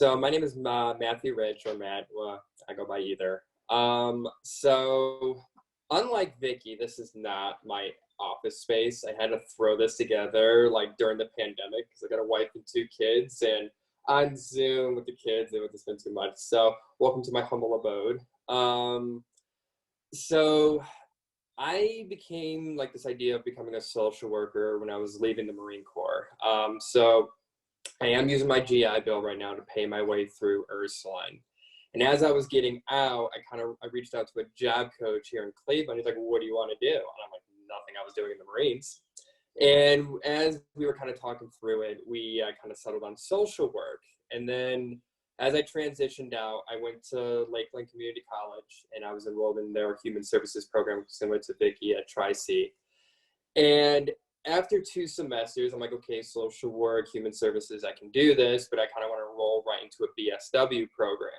So my name is Matthew Rich or Matt. Well, I go by either. So unlike Vicky, this is not my office space. I had to throw this together like during the pandemic because I got a wife and two kids, and on Zoom with the kids, it would just been too much. So welcome to my humble abode. So I became like this idea of becoming a social worker when I was leaving the Marine Corps. So I am using my GI Bill right now to pay my way through Ursuline. And as I was getting out, I reached out to a job coach here in Cleveland. He's like, well, what do you want to do? And I'm like, nothing. I was doing in the Marines. And as we were kind of talking through it, we kind of settled on social work. And then as I transitioned out, I went to Lakeland Community College and I was enrolled in their human services program, similar to Vicky at Tri-C. And after 2 semesters, I'm like, okay, social work, human services, I can do this, but I kind of want to roll right into a BSW program.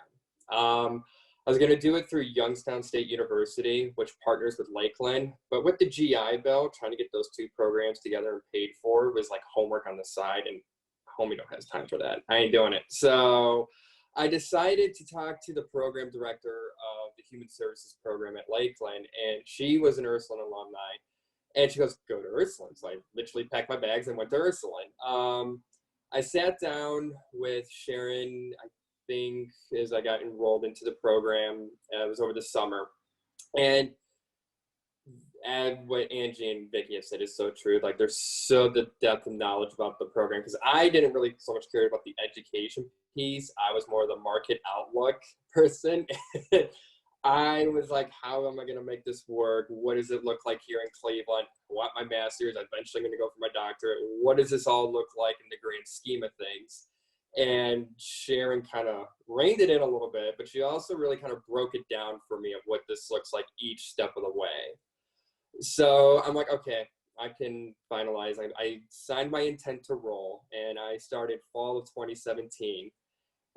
I was going to do it through Youngstown State University, which partners with Lakeland, but with the GI Bill, trying to get those 2 programs together and paid for was like homework on the side, and homie don't have time for that. I ain't doing it. So I decided to talk to the program director of the human services program at Lakeland, and she was an Ursuline alumni. And she goes, go to Ursuline. So I literally packed my bags and went to Ursuline. I sat down with Sharon, I think, as I got enrolled into the program. It was over the summer. And what Angie and Vicky have said is so true. Like, there's so the depth of knowledge about the program. Because I didn't really so much care about the education piece. I was more the market outlook person. I was like, how am I going to make this work? What does it look like here in Cleveland? I want my master's. I'm eventually going to go for my doctorate. What does this all look like in the grand scheme of things? And Sharon kind of reined it in a little bit, but she also really kind of broke it down for me of what this looks like each step of the way. So I'm like, okay, I can finalize. I signed my intent to roll, and I started fall of 2017.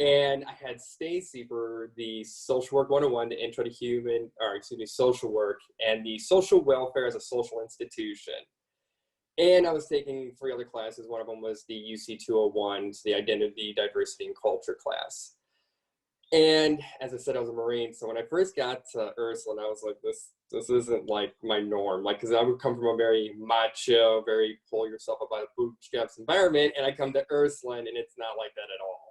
And I had Stacy for the Social Work 101, the Intro to Social Work, and the Social Welfare as a Social Institution. And I was taking 3 other classes. One of them was the UC 201, the Identity, Diversity, and Culture class. And as I said, I was a Marine. So when I first got to Ursuline, I was like, this isn't like my norm. Like, because I would come from a very macho, very pull yourself up by the bootstraps environment. And I come to Ursuline, and it's not like that at all.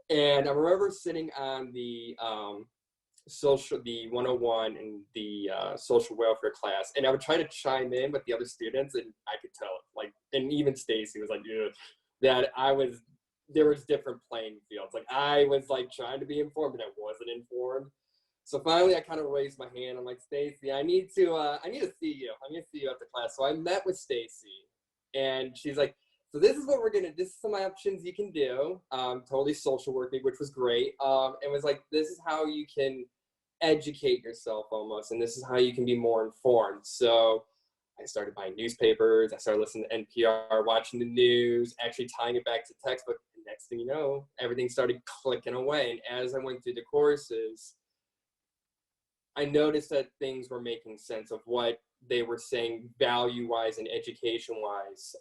And I remember sitting on the 101 and the social welfare class, and I would try to chime in with the other students, and I could tell, like, and even Stacy was like, that there was different playing fields. Like, I was like trying to be informed, and I wasn't informed. So finally, I kind of raised my hand. I'm like, Stacy, I need to see you. I need to see you after class. So I met with Stacy, and she's like, so this is what this is some options you can do. Totally social working, which was great. It was like, this is how you can educate yourself almost, and this is how you can be more informed. So I started buying newspapers. I started listening to NPR, watching the news, actually tying it back to textbook. And next thing you know, everything started clicking away. And as I went through the courses, I noticed that things were making sense of what they were saying value-wise and education-wise.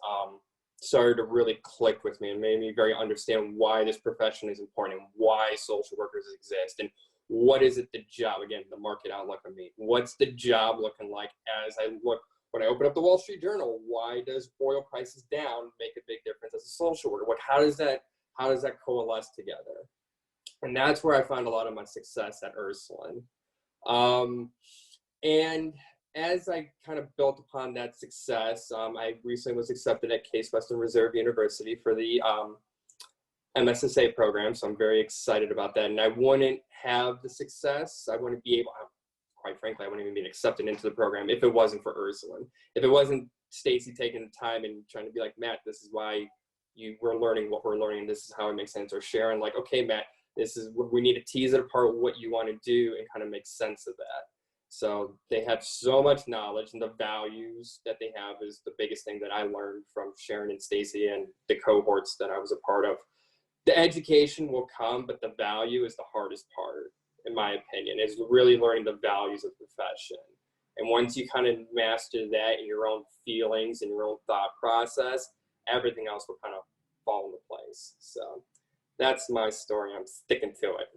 Started to really click with me and made me very understand why this profession is important and why social workers exist and what is it the job, again, the market outlook of me. What's the job looking like as I look, when I open up the Wall Street Journal, why does oil prices down make a big difference as a social worker? How does that coalesce together? And that's where I found a lot of my success at Ursuline. And as I kind of built upon that success, I recently was accepted at Case Western Reserve University for the MSSA program, so I'm very excited about that. And I wouldn't have the success, quite frankly, I wouldn't even be accepted into the program if it wasn't for Ursuline. If it wasn't Stacy taking the time and trying to be like, Matt, this is why we're learning what we're learning, and this is how it makes sense. Or Sharon, like, okay, Matt, we need to tease it apart, what you want to do, and kind of make sense of that. So they have so much knowledge, and the values that they have is the biggest thing that I learned from Sharon and Stacy and the cohorts that I was a part of. The education will come, but the value is the hardest part, in my opinion, is really learning the values of the profession. And once you kind of master that in your own feelings and your own thought process, everything else will kind of fall into place. So that's my story. I'm sticking to it.